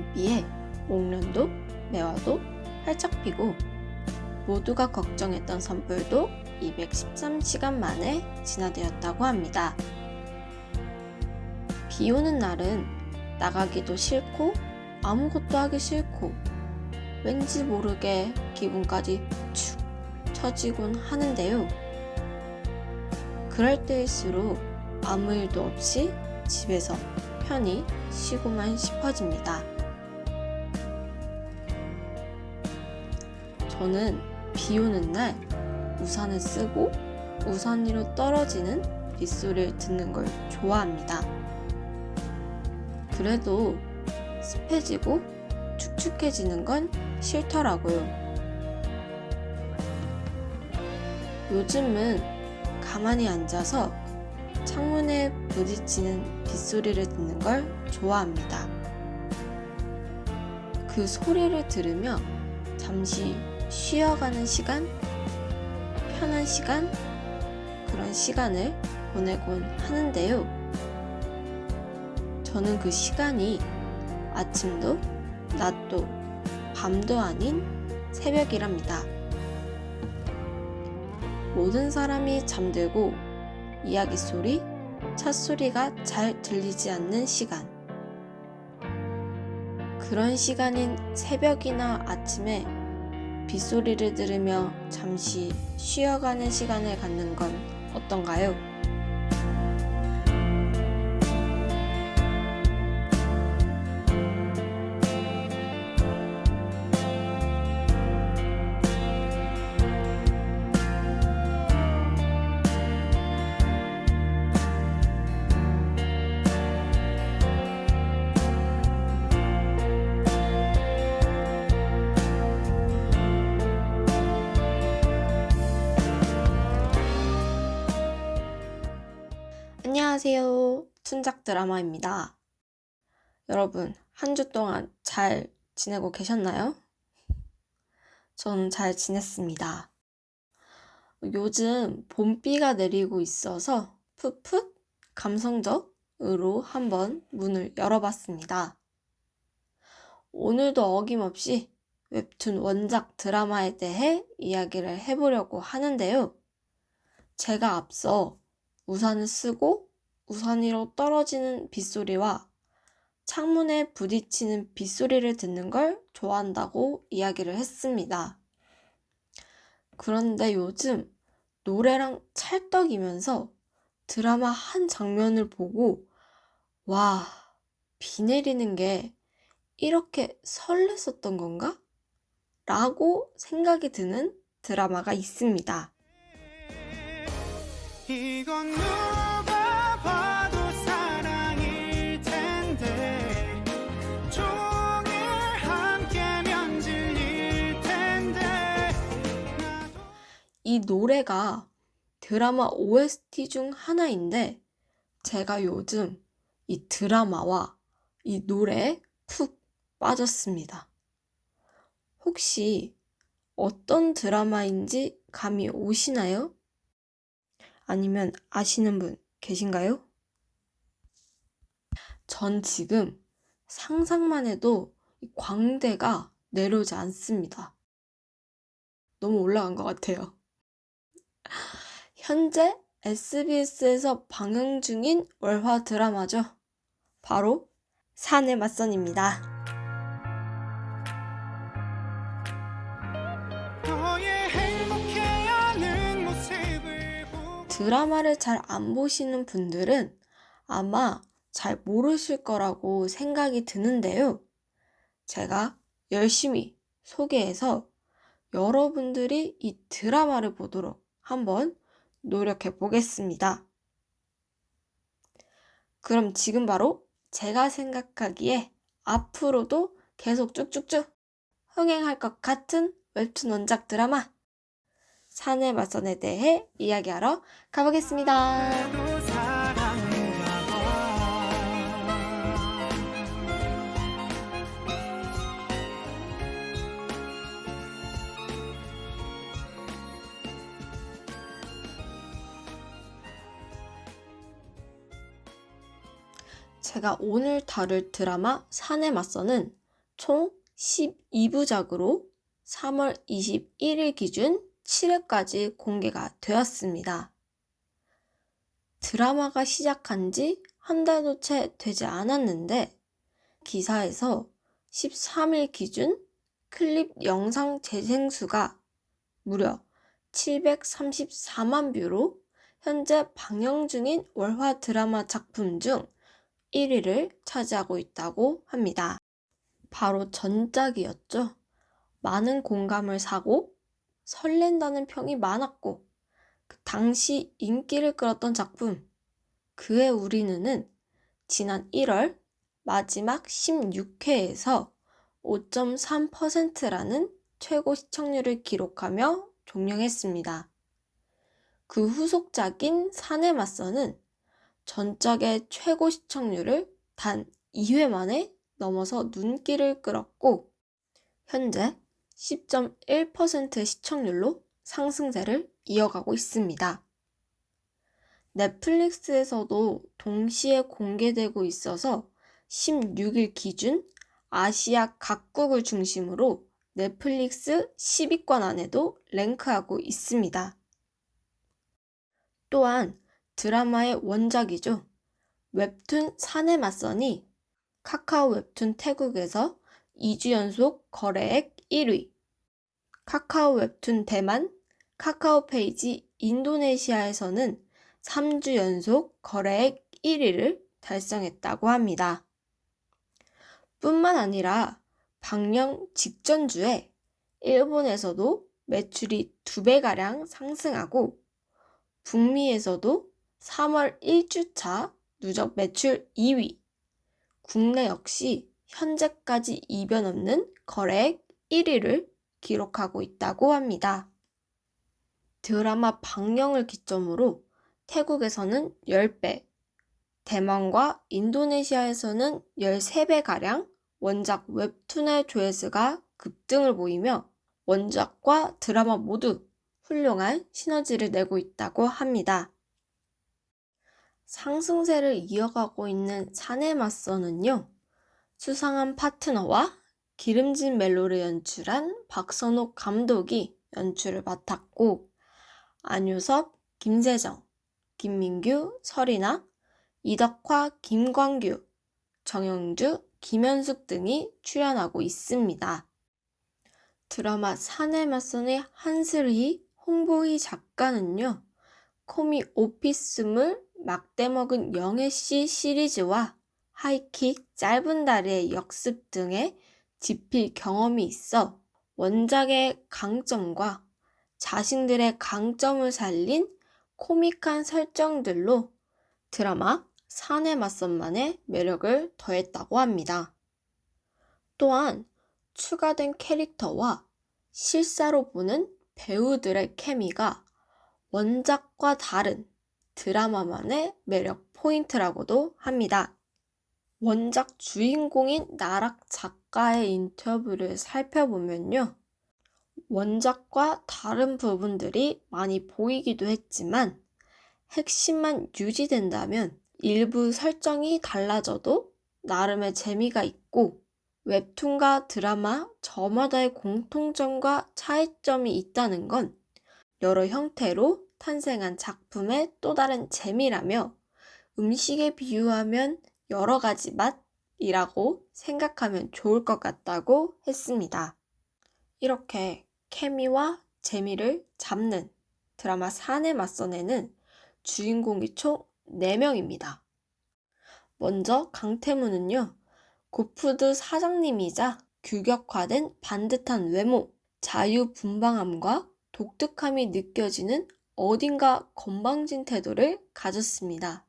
햇비에 옥련도 매화도 활짝 피고 모두가 걱정했던 산불도 213시간 만에 진화되었다고 합니다. 비 오는 날은 나가기도 싫고 아무것도 하기 싫고 왠지 모르게 기분까지 축 처지곤 하는데요. 그럴 때일수록 아무 일도 없이 집에서 편히 쉬고만 싶어집니다. 저는 비 오는 날 우산을 쓰고 우산 위로 떨어지는 빗소리를 듣는 걸 좋아합니다. 그래도 습해지고 축축해지는 건 싫더라고요. 요즘은 가만히 앉아서 창문에 부딪히는 빗소리를 듣는 걸 좋아합니다. 그 소리를 들으며 잠시 쉬어가는 시간, 편한 시간, 그런 시간을 보내곤 하는데요. 저는 그 시간이 아침도, 낮도, 밤도 아닌 새벽이랍니다. 모든 사람이 잠들고 이야기 소리, 차 소리가 잘 들리지 않는 시간. 그런 시간인 새벽이나 아침에 빗소리를 들으며 잠시 쉬어가는 시간을 갖는 건 어떤가요? 안녕하세요. 춘작 드라마입니다. 여러분, 한 주 동안 잘 지내고 계셨나요? 전 잘 지냈습니다. 요즘 봄비가 내리고 있어서 풋풋 감성적으로 한번 문을 열어봤습니다. 오늘도 어김없이 웹툰 원작 드라마에 대해 이야기를 해보려고 하는데요. 제가 앞서 우산을 쓰고 우산 위로 떨어지는 빗소리와 창문에 부딪히는 빗소리를 듣는 걸 좋아한다고 이야기를 했습니다. 그런데 요즘 노래랑 찰떡이면서 드라마 한 장면을 보고 와, 비 내리는 게 이렇게 설렜었던 건가? 라고 생각이 드는 드라마가 있습니다. 이건 누가 봐도 사랑일 텐데 종일 함께면 질릴 텐데 이 노래가 드라마 OST 중 하나인데 제가 요즘 이 드라마와 이 노래에 푹 빠졌습니다. 혹시 어떤 드라마인지 감이 오시나요? 아니면 아시는 분 계신가요? 전 지금 상상만 해도 광대가 내려오지 않습니다. 너무 올라간 것 같아요. 현재 SBS에서 방영 중인 월화 드라마죠. 바로 산의 맞선입니다. 드라마를 잘 안 보시는 분들은 아마 잘 모르실 거라고 생각이 드는데요. 제가 열심히 소개해서 여러분들이 이 드라마를 보도록 한번 노력해 보겠습니다. 그럼 지금 바로 제가 생각하기에 앞으로도 계속 쭉쭉쭉 흥행할 것 같은 웹툰 원작 드라마 산의 맞선에 대해 이야기하러 가보겠습니다. 제가 오늘 다룰 드라마 산의 맞선은 총 12부작으로 3월 21일 기준 7회까지 공개가 되었습니다. 드라마가 시작한 지 한 달도 채 되지 않았는데 기사에서 13일 기준 클립 영상 재생수가 무려 734만 뷰로 현재 방영 중인 월화 드라마 작품 중 1위를 차지하고 있다고 합니다. 바로 전작이었죠. 많은 공감을 사고 설렌다는 평이 많았고 그 당시 인기를 끌었던 작품 그의 우리는은 지난 1월 마지막 16회에서 5.3%라는 최고 시청률을 기록하며 종영했습니다. 그 후속작인 산에 맞서는 전작의 최고 시청률을 단 2회 만에 넘어서 눈길을 끌었고 현재 10.1% 시청률로 상승세를 이어가고 있습니다. 넷플릭스에서도 동시에 공개되고 있어서 16일 기준 아시아 각국을 중심으로 넷플릭스 10위권 안에도 랭크하고 있습니다. 또한 드라마의 원작이죠. 웹툰 산에 맞서니 카카오 웹툰 태국에서 2주 연속 거래액 1위, 카카오 웹툰 대만, 카카오 페이지 인도네시아에서는 3주 연속 거래액 1위를 달성했다고 합니다. 뿐만 아니라 방영 직전 주에 일본에서도 매출이 2배가량 상승하고 북미에서도 3월 1주차 누적 매출 2위, 국내 역시 현재까지 이변 없는 거래액 1위를 기록하고 있다고 합니다. 드라마 방영을 기점으로 태국에서는 10배, 대만과 인도네시아에서는 13배가량 원작 웹툰의 조회수가 급등을 보이며 원작과 드라마 모두 훌륭한 시너지를 내고 있다고 합니다. 상승세를 이어가고 있는 산에 맞서는요. 수상한 파트너와 기름진 멜로를 연출한 박선욱 감독이 연출을 맡았고 안유섭, 김세정, 김민규, 설이나, 이덕화, 김광규, 정영주, 김현숙 등이 출연하고 있습니다. 드라마 산에 맞서는 한슬희, 홍보희 작가는요. 코미 오피스물, 막대먹은 영애씨 시리즈와 하이킥, 짧은 다리의 역습 등의 집필 경험이 있어 원작의 강점과 자신들의 강점을 살린 코믹한 설정들로 드라마 산에 맞선만의 매력을 더했다고 합니다. 또한 추가된 캐릭터와 실사로 보는 배우들의 케미가 원작과 다른 드라마만의 매력 포인트라고도 합니다. 원작 주인공인 나락 작가의 인터뷰를 살펴보면요. 원작과 다른 부분들이 많이 보이기도 했지만 핵심만 유지된다면 일부 설정이 달라져도 나름의 재미가 있고 웹툰과 드라마 저마다의 공통점과 차이점이 있다는 건 여러 형태로 탄생한 작품의 또 다른 재미라며 음식에 비유하면 여러 가지 맛이라고 생각하면 좋을 것 같다고 했습니다. 이렇게 케미와 재미를 잡는 드라마 산에 맞서내는 주인공이 총 4명입니다. 먼저 강태무는요. 고푸드 사장님이자 규격화된 반듯한 외모, 자유분방함과 독특함이 느껴지는 어딘가 건방진 태도를 가졌습니다.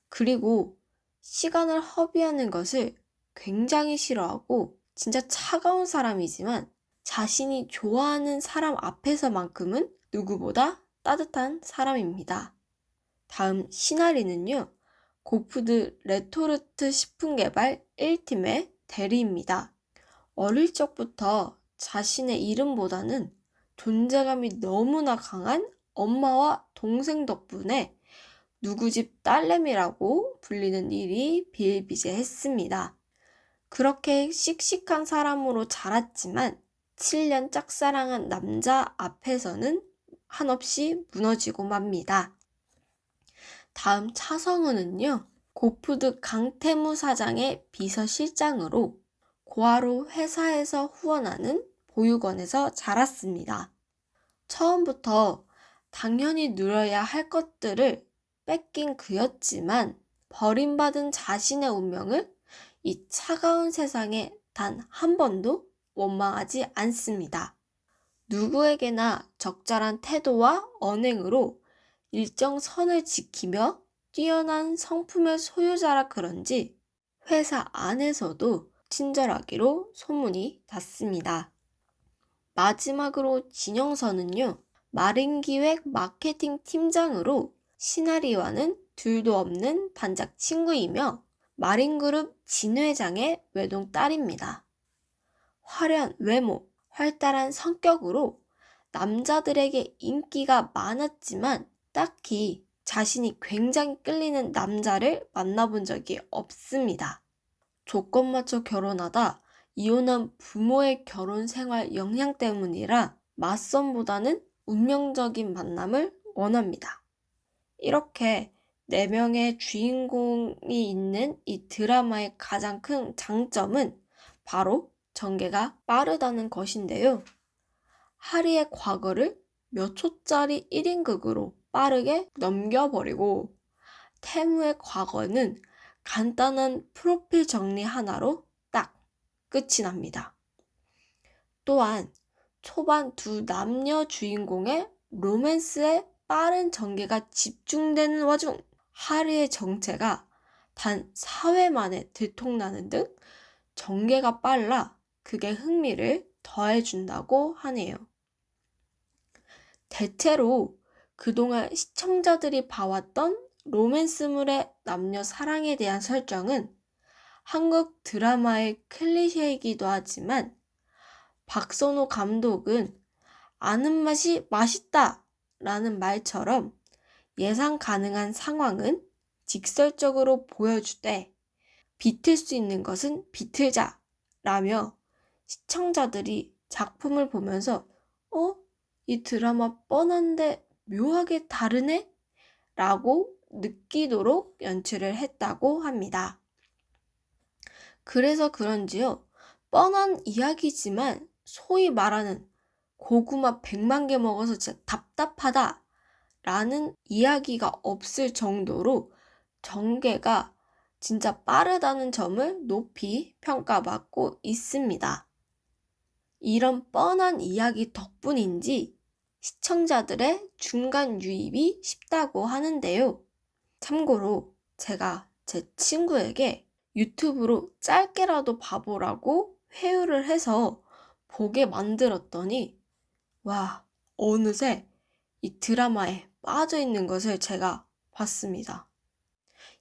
그리고 시간을 허비하는 것을 굉장히 싫어하고 진짜 차가운 사람이지만 자신이 좋아하는 사람 앞에서만큼은 누구보다 따뜻한 사람입니다. 다음 시나리는요. 고푸드 레토르트 식품개발 1팀의 대리입니다. 어릴 적부터 자신의 이름보다는 존재감이 너무나 강한 엄마와 동생 덕분에 누구 집 딸내미라고 불리는 일이 비일비재했습니다. 그렇게 씩씩한 사람으로 자랐지만 7년 짝사랑한 남자 앞에서는 한없이 무너지고 맙니다. 다음 차성우는요, 고푸드 강태무 사장의 비서실장으로 고아로 회사에서 후원하는 보육원에서 자랐습니다. 처음부터 당연히 누려야 할 것들을 뺏긴 그였지만 버림받은 자신의 운명을 이 차가운 세상에 단 한 번도 원망하지 않습니다. 누구에게나 적절한 태도와 언행으로 일정 선을 지키며 뛰어난 성품의 소유자라 그런지 회사 안에서도 친절하기로 소문이 났습니다. 마지막으로 진영선은요, 마린기획 마케팅 팀장으로 시나리와는 둘도 없는 반짝 친구이며 마린그룹 진 회장의 외동딸입니다. 화려한 외모, 활달한 성격으로 남자들에게 인기가 많았지만 딱히 자신이 굉장히 끌리는 남자를 만나본 적이 없습니다. 조건 맞춰 결혼하다 이혼한 부모의 결혼 생활 영향 때문이라 맞선보다는 운명적인 만남을 원합니다. 이렇게 4명의 주인공이 있는 이 드라마의 가장 큰 장점은 바로 전개가 빠르다는 것인데요. 하리의 과거를 몇 초짜리 1인극으로 빠르게 넘겨버리고 태무의 과거는 간단한 프로필 정리 하나로 딱 끝이 납니다. 또한 초반 두 남녀 주인공의 로맨스에 빠른 전개가 집중되는 와중 하리의 정체가 단 4회 만에 들통나는 등 전개가 빨라 그게 흥미를 더해준다고 하네요. 대체로 그동안 시청자들이 봐왔던 로맨스물의 남녀 사랑에 대한 설정은 한국 드라마의 클리셰이기도 하지만 박선호 감독은 아는 맛이 맛있다 라는 말처럼 예상 가능한 상황은 직설적으로 보여주되 비틀 수 있는 것은 비틀자 라며 시청자들이 작품을 보면서 이 드라마 뻔한데 묘하게 다르네? 라고 느끼도록 연출을 했다고 합니다. 그래서 그런지요, 뻔한 이야기지만 소위 말하는 고구마 100만 개 먹어서 진짜 답답하다 라는 이야기가 없을 정도로 전개가 진짜 빠르다는 점을 높이 평가받고 있습니다. 이런 뻔한 이야기 덕분인지 시청자들의 중간 유입이 쉽다고 하는데요. 참고로 제가 제 친구에게 유튜브로 짧게라도 봐보라고 회유를 해서 보게 만들었더니 와, 어느새 이 드라마에 빠져있는 것을 제가 봤습니다.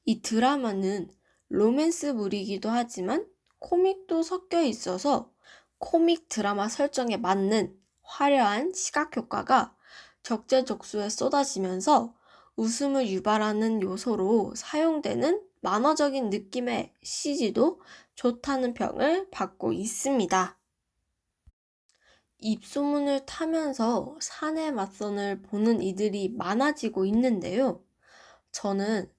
이 드라마는 로맨스물이기도 하지만 코믹도 섞여 있어서 코믹 드라마 설정에 맞는 화려한 시각효과가 적재적소에 쏟아지면서 웃음을 유발하는 요소로 사용되는 만화적인 느낌의 CG도 좋다는 평을 받고 있습니다. 입소문을 타면서 사내 맞선을 보는 이들이 많아지고 있는데요. 저는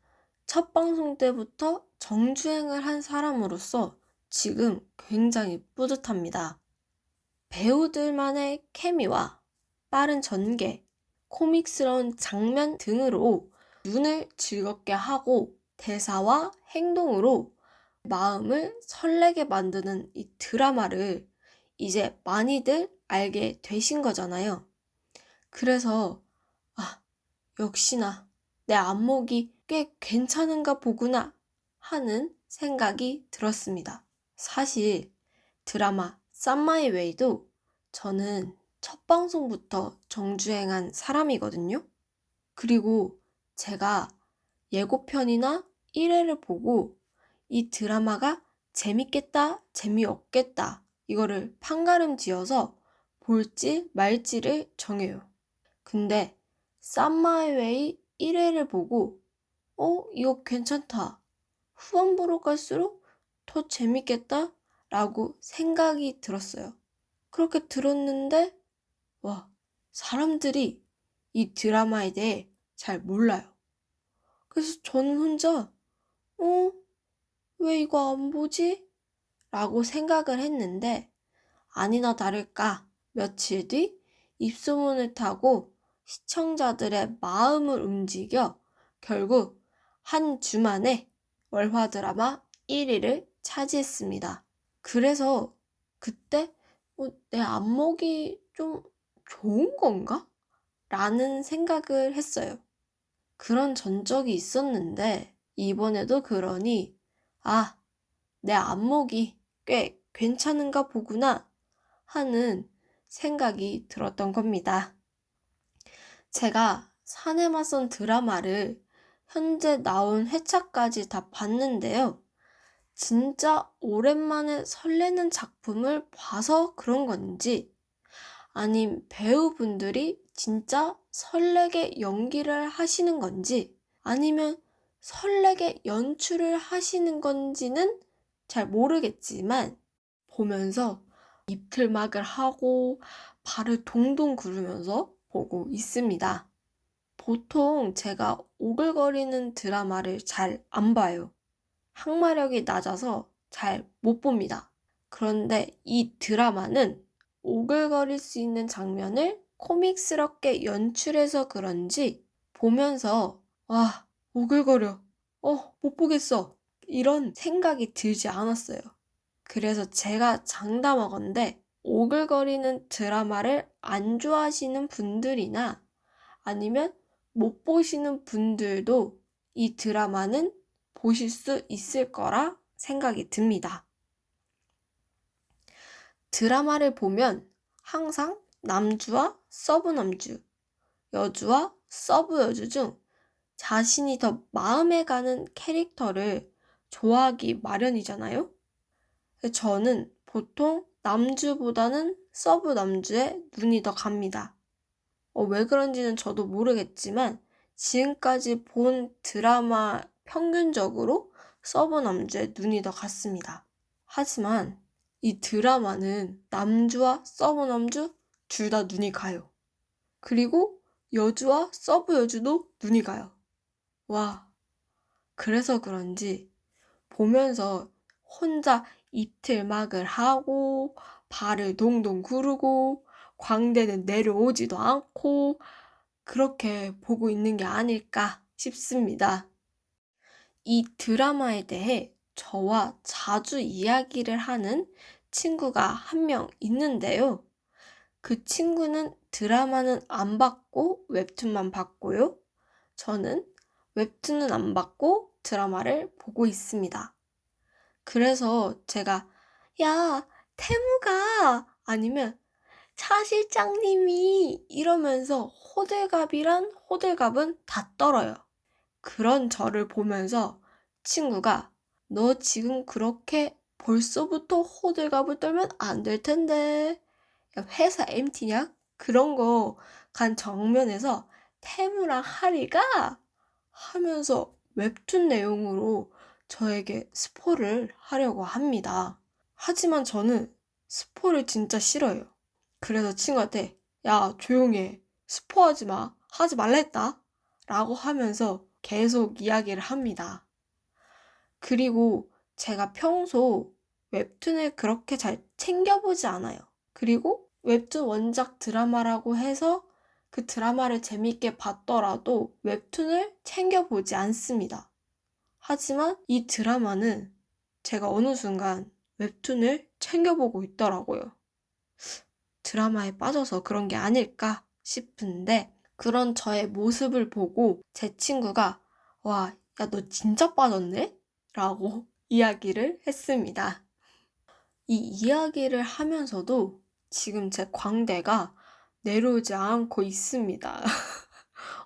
첫 방송 때부터 정주행을 한 사람으로서 지금 굉장히 뿌듯합니다. 배우들만의 케미와 빠른 전개, 코믹스러운 장면 등으로 눈을 즐겁게 하고 대사와 행동으로 마음을 설레게 만드는 이 드라마를 이제 많이들 알게 되신 거잖아요. 그래서 역시나 내 안목이 꽤 괜찮은가 보구나 하는 생각이 들었습니다. 사실 드라마 썸마이 웨이도 저는 첫 방송부터 정주행한 사람이거든요. 그리고 제가 예고편이나 1회를 보고 이 드라마가 재밌겠다, 재미없겠다 이거를 판가름 지어서 볼지 말지를 정해요. 근데 썸마이 웨이 1회를 보고 이거 괜찮다. 후반부로 갈수록 더 재밌겠다 라고 생각이 들었어요. 그렇게 들었는데 와, 사람들이 이 드라마에 대해 잘 몰라요. 그래서 저는 혼자 왜 이거 안 보지? 라고 생각을 했는데 아니나 다를까 며칠 뒤 입소문을 타고 시청자들의 마음을 움직여 결국 한 주 만에 월화 드라마 1위를 차지했습니다. 그래서 그때 내 안목이 좀 좋은 건가? 라는 생각을 했어요. 그런 전적이 있었는데 이번에도 그러니 내 안목이 꽤 괜찮은가 보구나 하는 생각이 들었던 겁니다. 제가 사내 맞선 드라마를 현재 나온 회차까지 다 봤는데요. 진짜 오랜만에 설레는 작품을 봐서 그런 건지 아님 배우분들이 진짜 설레게 연기를 하시는 건지 아니면 설레게 연출을 하시는 건지는 잘 모르겠지만 보면서 입틀막을 하고 발을 동동 구르면서 보고 있습니다. 보통 제가 오글거리는 드라마를 잘 안 봐요. 항마력이 낮아서 잘 못 봅니다. 그런데 이 드라마는 오글거릴 수 있는 장면을 코믹스럽게 연출해서 그런지 보면서 오글거려. 못 보겠어. 이런 생각이 들지 않았어요. 그래서 제가 장담하건대 오글거리는 드라마를 안 좋아하시는 분들이나 아니면 못 보시는 분들도 이 드라마는 보실 수 있을 거라 생각이 듭니다. 드라마를 보면 항상 남주와 서브 남주, 여주와 서브 여주 중 자신이 더 마음에 가는 캐릭터를 좋아하기 마련이잖아요. 저는 보통 남주보다는 서브 남주에 눈이 더 갑니다. 왜 그런지는 저도 모르겠지만 지금까지 본 드라마 평균적으로 서브 남주에 눈이 더 갔습니다. 하지만 이 드라마는 남주와 서브 남주 둘 다 눈이 가요. 그리고 여주와 서브 여주도 눈이 가요. 그래서 그런지 보면서 혼자 입틀막을 하고 발을 동동 구르고 광대는 내려오지도 않고 그렇게 보고 있는 게 아닐까 싶습니다. 이 드라마에 대해 저와 자주 이야기를 하는 친구가 한 명 있는데요. 그 친구는 드라마는 안 봤고 웹툰만 봤고요. 저는 웹툰은 안 봤고 드라마를 보고 있습니다. 그래서 제가 야, 태무가 아니면 차 실장님이 이러면서 호들갑이란 호들갑은 다 떨어요. 그런 저를 보면서 친구가 너 지금 그렇게 벌써부터 호들갑을 떨면 안 될 텐데. 회사 MT냐? 그런 거 간 정면에서 태무랑 하리가 하면서 웹툰 내용으로 저에게 스포를 하려고 합니다. 하지만 저는 스포를 진짜 싫어요. 그래서 친구한테 야, 조용히 해. 스포하지 마. 하지 말라 했다. 라고 하면서 계속 이야기를 합니다. 그리고 제가 평소 웹툰을 그렇게 잘 챙겨보지 않아요. 그리고 웹툰 원작 드라마라고 해서 그 드라마를 재밌게 봤더라도 웹툰을 챙겨보지 않습니다. 하지만 이 드라마는 제가 어느 순간 웹툰을 챙겨보고 있더라고요. 드라마에 빠져서 그런 게 아닐까 싶은데 그런 저의 모습을 보고 제 친구가 야, 너 진짜 빠졌네? 라고 이야기를 했습니다. 이 이야기를 하면서도 지금 제 광대가 내려오지 않고 있습니다.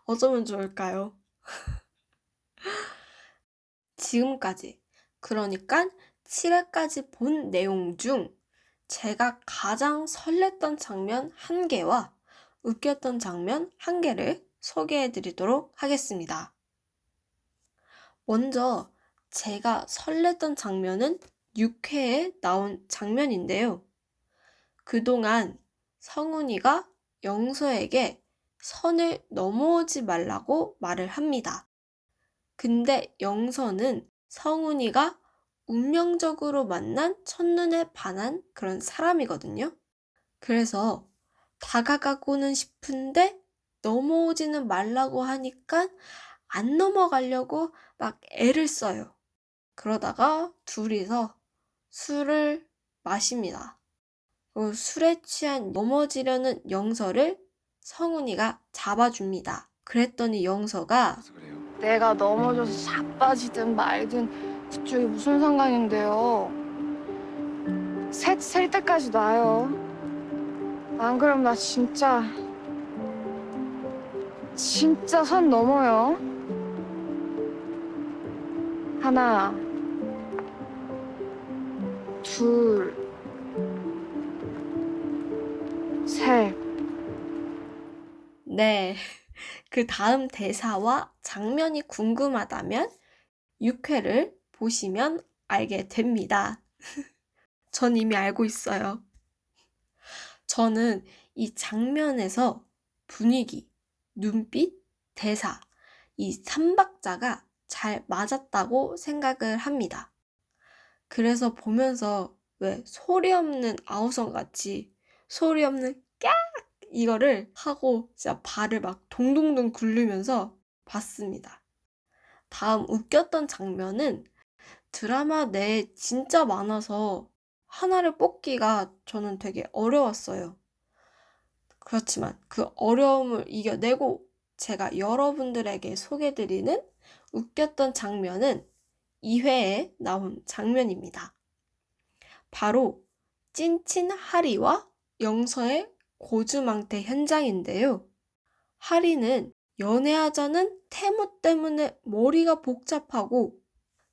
어쩌면 좋을까요? 지금까지, 그러니까 7회까지 본 내용 중 제가 가장 설렜던 장면 1개와 웃겼던 장면 1개를 소개해드리도록 하겠습니다. 먼저 제가 설렜던 장면은 6회에 나온 장면인데요. 그동안 성훈이가 영서에게 선을 넘어오지 말라고 말을 합니다. 근데 영서는 성훈이가 운명적으로 만난 첫눈에 반한 그런 사람이거든요. 그래서 다가가고는 싶은데 넘어오지는 말라고 하니까 안 넘어가려고 막 애를 써요. 그러다가 둘이서 술을 마십니다. 술에 취한 넘어지려는 영서를 성훈이가 잡아줍니다. 그랬더니 영서가 내가 넘어져서 자빠지든 말든 그쪽이 무슨 상관인데요. 셀 때까지 놔요. 안 그럼 나 진짜 선 넘어요. 하나, 둘, 셋. 네, 그 다음 대사와 장면이 궁금하다면 6회를 보시면 알게 됩니다. 전 이미 알고 있어요. 저는 이 장면에서 분위기, 눈빛, 대사, 이 3박자가 잘 맞았다고 생각을 합니다. 그래서 보면서 왜 소리 없는 아우성같이 소리 없는 깍! 이거를 하고 진짜 발을 막 동동동 굴리면서 봤습니다. 다음 웃겼던 장면은 드라마 내에 진짜 많아서 하나를 뽑기가 저는 되게 어려웠어요. 그렇지만 그 어려움을 이겨내고 제가 여러분들에게 소개드리는 웃겼던 장면은 2회에 나온 장면입니다. 바로 찐친 하리와 영서의 고주망태 현장인데요. 하리는 연애하자는 태무 때문에 머리가 복잡하고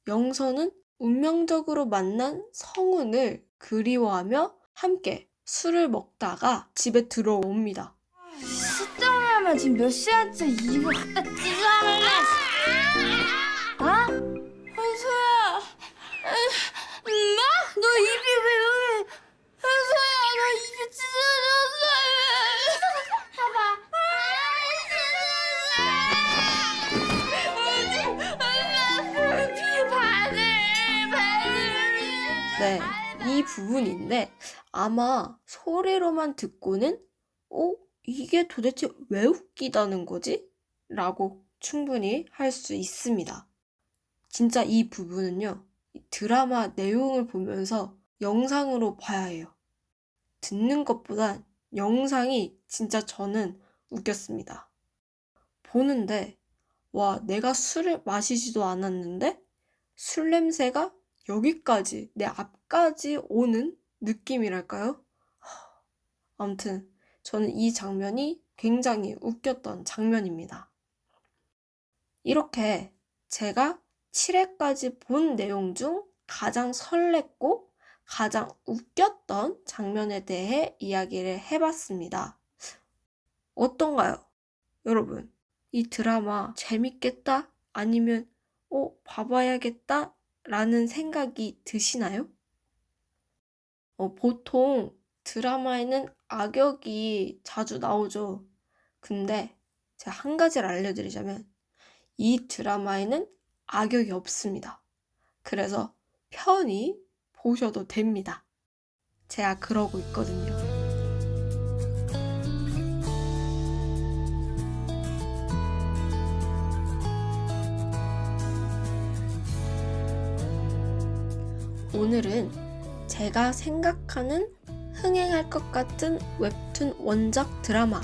영서는 운명적으로 만난 성훈을 그리워하며 함께 술을 먹다가 집에 들어옵니다. 시점하면 지금 몇 시간째 입을 갖다 찢어하는 아? 현서야. 엄마? 너 입이 왜 그래? 현서야, 나 입이 찢어졌어. 봐봐. 네, 이 부분인데 아마 소리로만 듣고는 이게 도대체 왜 웃기다는 거지? 라고 충분히 할 수 있습니다. 진짜 이 부분은요, 드라마 내용을 보면서 영상으로 봐야 해요. 듣는 것보단 영상이 진짜 저는 웃겼습니다. 보는데 와, 내가 술을 마시지도 않았는데 술 냄새가 여기까지, 내 앞까지 오는 느낌이랄까요? 아무튼 저는 이 장면이 굉장히 웃겼던 장면입니다. 이렇게 제가 7회까지 본 내용 중 가장 설렜고 가장 웃겼던 장면에 대해 이야기를 해봤습니다. 어떤가요? 여러분, 이 드라마 재밌겠다? 아니면 봐봐야겠다? 라는 생각이 드시나요? 보통 드라마에는 악역이 자주 나오죠. 근데 제가 한 가지를 알려드리자면 이 드라마에는 악역이 없습니다. 그래서 편히 보셔도 됩니다. 제가 그러고 있거든요. 오늘은 제가 생각하는 흥행할 것 같은 웹툰 원작 드라마,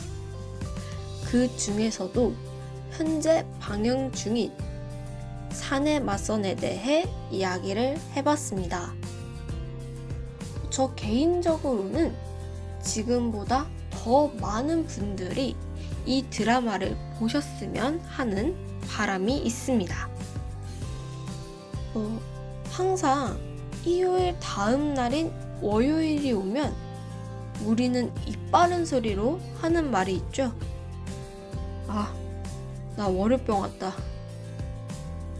그 중에서도 현재 방영 중인 사내 맞선에 대해 이야기를 해봤습니다. 저 개인적으로는 지금보다 더 많은 분들이 이 드라마를 보셨으면 하는 바람이 있습니다. 항상 일요일 다음 날인 월요일이 오면 우리는 입 바른 소리로 하는 말이 있죠. 아, 나 월요병 왔다.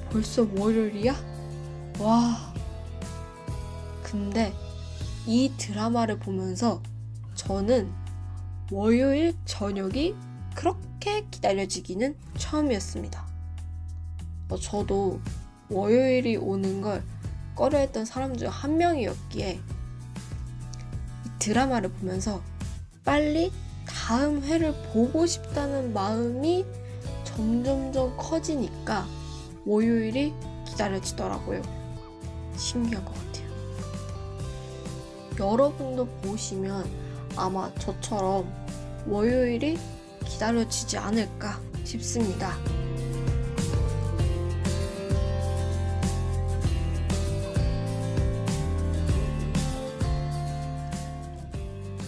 벌써 월요일이야? 와, 근데 이 드라마를 보면서 저는 월요일 저녁이 그렇게 기다려지기는 처음이었습니다. 저도 월요일이 오는 걸 꺼려했던 사람 중 한 명이었기에 이 드라마를 보면서 빨리 다음 회를 보고 싶다는 마음이 점점점 커지니까 월요일이 기다려지더라고요. 신기한 것 같아요. 여러분도 보시면 아마 저처럼 월요일이 기다려지지 않을까 싶습니다.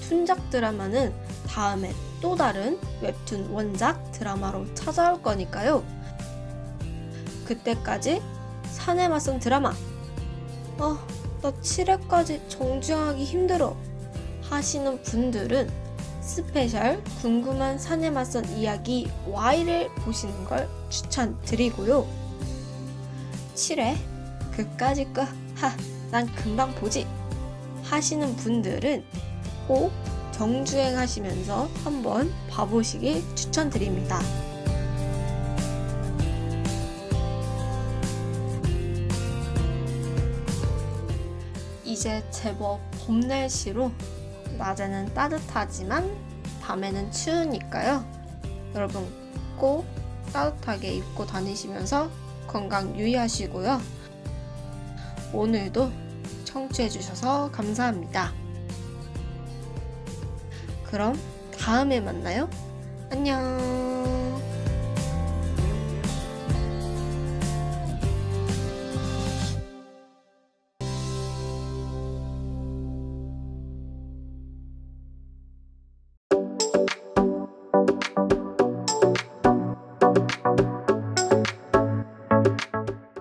툰작 드라마는 다음에 또 다른 웹툰 원작 드라마로 찾아올 거니까요. 그때까지 사내 맞선 드라마 나 7회까지 정주행하기 힘들어 하시는 분들은 스페셜 궁금한 사내 맞선 이야기 Y를 보시는 걸 추천드리고요. 7회 그까짓 거 난 금방 보지 하시는 분들은 꼭 정주행 하시면서 한번 봐보시길 추천드립니다. 이제 제법 봄 날씨로 낮에는 따뜻하지만 밤에는 추우니까요. 여러분 꼭 따뜻하게 입고 다니시면서 건강 유의하시고요. 오늘도 청취해주셔서 감사합니다. 그럼 다음에 만나요. 안녕.